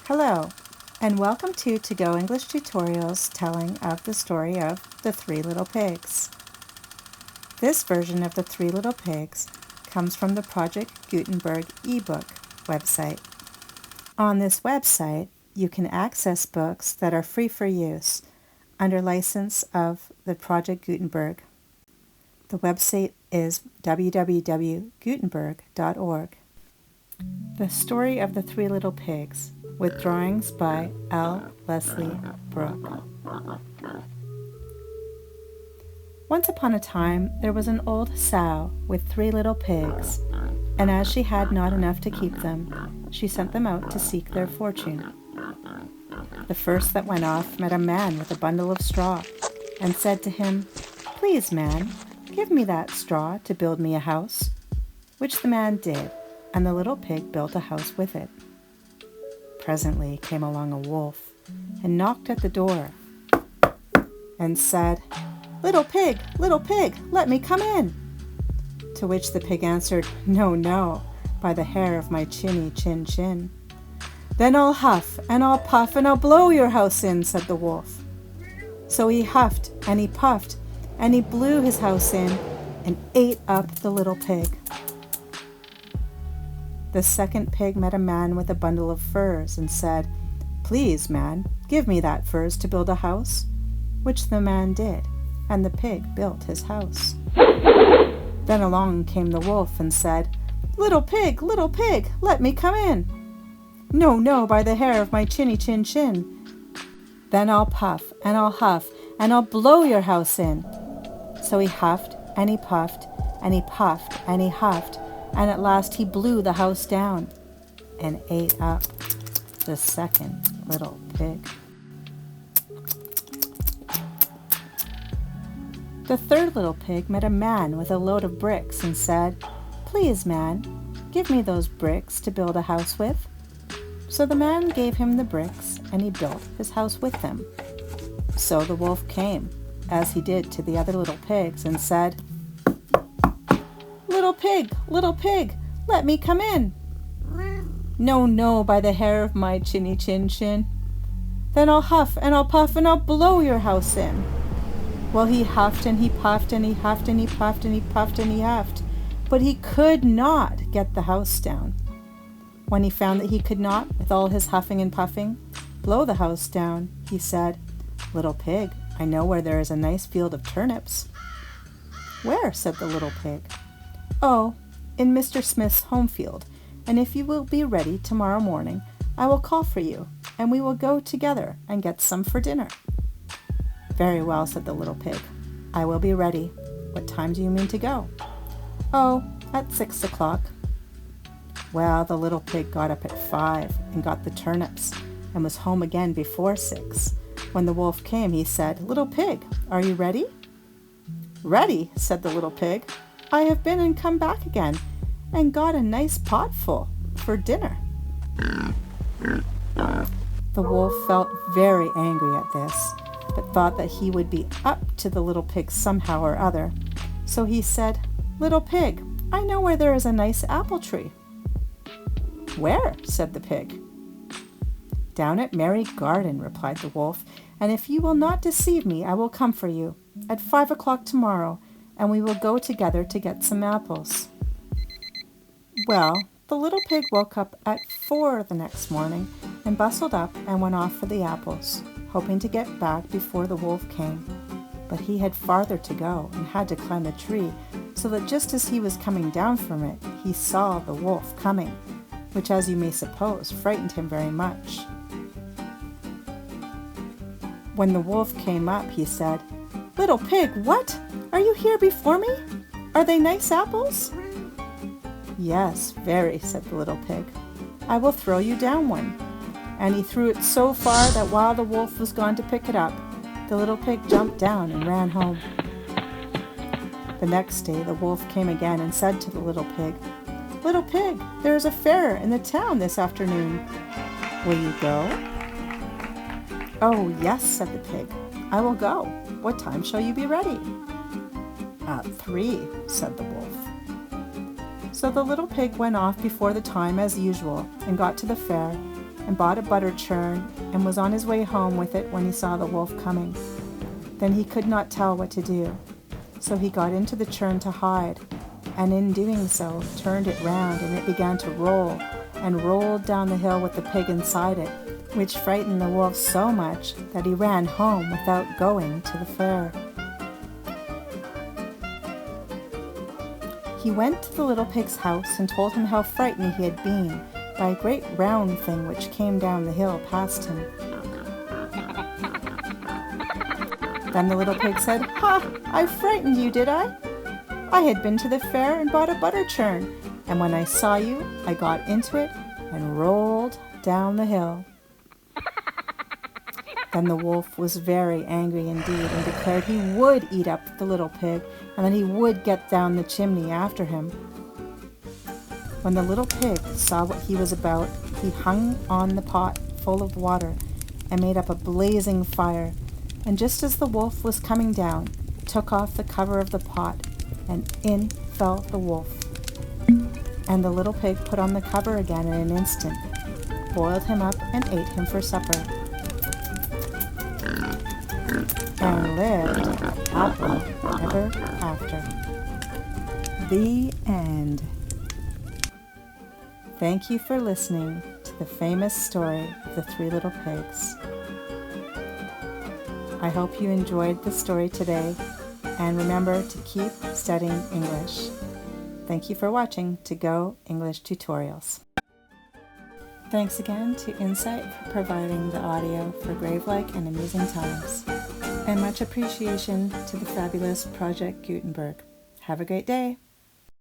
Hello, and welcome to Go English Tutorials telling of the story of The Three Little Pigs. This version of The Three Little Pigs comes from the Project Gutenberg ebook website. On this website, you can access books that are free for use under license of the Project Gutenberg. The website is www.gutenberg.org. The Story of the Three Little Pigs, with drawings by L. Leslie Brooke. Once upon a time, there was an old sow with 3 little pigs, and as she had not enough to keep them, she sent them out to seek their fortune. The first that went off met a man with a bundle of straw, and said to him, "Please, man, give me that straw to build me a house," which the man did, and the little pig built a house with it. Presently came along a wolf, and knocked at the door, and said, little pig, let me come in." To which the pig answered, "No, no, by the hair of my chinny chin chin." "Then I'll huff, and I'll puff, and I'll blow your house in," said the wolf. So he huffed, and he puffed, and he blew his house in, and ate up the little pig. The second pig met a man with a bundle of furs, and said, "Please, man, give me that furs to build a house," which the man did, and the pig built his house. Then along came the wolf, and said, little pig, let me come in." "No, no, by the hair of my chinny chin chin." "Then I'll puff, and I'll huff, and I'll blow your house in." So he huffed, and he puffed, and he puffed, and he huffed, and at last he blew the house down, and ate up the second little pig. The third little pig met a man with a load of bricks, and said, "Please, man, give me those bricks to build a house with." So the man gave him the bricks, and he built his house with them. So the wolf came, as he did to the other little pigs, and said, little pig, let me come in." "No, no, by the hair of my chinny chin chin." "Then I'll huff, and I'll puff, and I'll blow your house in." Well, he huffed, and he puffed, and he huffed, and he puffed, and he puffed, and he huffed, but he could not get the house down. When he found that he could not, with all his huffing and puffing, blow the house down, he said, "Little pig, I know where there is a nice field of turnips." "Where?" said the little pig. "Oh, in Mr. Smith's home field, and if you will be ready tomorrow morning, I will call for you, and we will go together and get some for dinner." "Very well," said the little pig. "I will be ready. What time do you mean to go?" "Oh, at 6 o'clock. Well, the little pig got up at 5 and got the turnips, and was home again before 6. When the wolf came, he said, "Little pig, are you ready?" "Ready," said the little pig. "I have been and come back again, and got a nice pot full for dinner." The wolf felt very angry at this, but thought that he would be up to the little pig somehow or other. So he said, "Little pig, I know where there is a nice apple tree." "Where?" said the pig. "Down at Merry Garden," replied the wolf, "and if you will not deceive me, I will come for you at 5 o'clock tomorrow, and we will go together to get some apples." Well, the little pig woke up at 4 the next morning, and bustled up and went off for the apples, hoping to get back before the wolf came. But he had farther to go, and had to climb a tree, so that just as he was coming down from it, he saw the wolf coming, which, as you may suppose, frightened him very much. When the wolf came up, he said, "Little pig, what? Are you here before me? Are they nice apples?" "Yes, very," said the little pig. "I will throw you down one." And he threw it so far that while the wolf was gone to pick it up, the little pig jumped down and ran home. The next day the wolf came again and said to the little pig, "Little pig, there is a fair in the town this afternoon. Will you go?" "Oh, yes," said the pig. "I will go. What time shall you be ready?" "At 3, said the wolf. So the little pig went off before the time as usual, and got to the fair, and bought a butter churn and was on his way home with it when he saw the wolf coming. Then he could not tell what to do, so he got into the churn to hide, and in doing so turned it round, and it began to roll and rolled down the hill with the pig inside it, which frightened the wolf so much that he ran home without going to the fair. He went to the little pig's house and told him how frightened he had been by a great round thing which came down the hill past him. Then the little pig said, "Ha! I frightened you, did I? I had been to the fair and bought a butter churn, and when I saw you, I got into it and rolled down the hill." Then the wolf was very angry indeed and declared he would eat up the little pig and that he would get down the chimney after him. When the little pig saw what he was about, he hung on the pot full of water and made up a blazing fire, and just as the wolf was coming down, took off the cover of the pot, and in fell the wolf. And the little pig put on the cover again in an instant, boiled him up and ate him for supper, and lived happily ever after. The end. Thank you for listening to the famous story of the Three Little Pigs. I hope you enjoyed the story today, and remember to keep studying English. Thank you for watching To Go English Tutorials. Thanks again to Insight for providing the audio for Gravelike and Amusing Times. And much appreciation to the fabulous Project Gutenberg. Have a great day.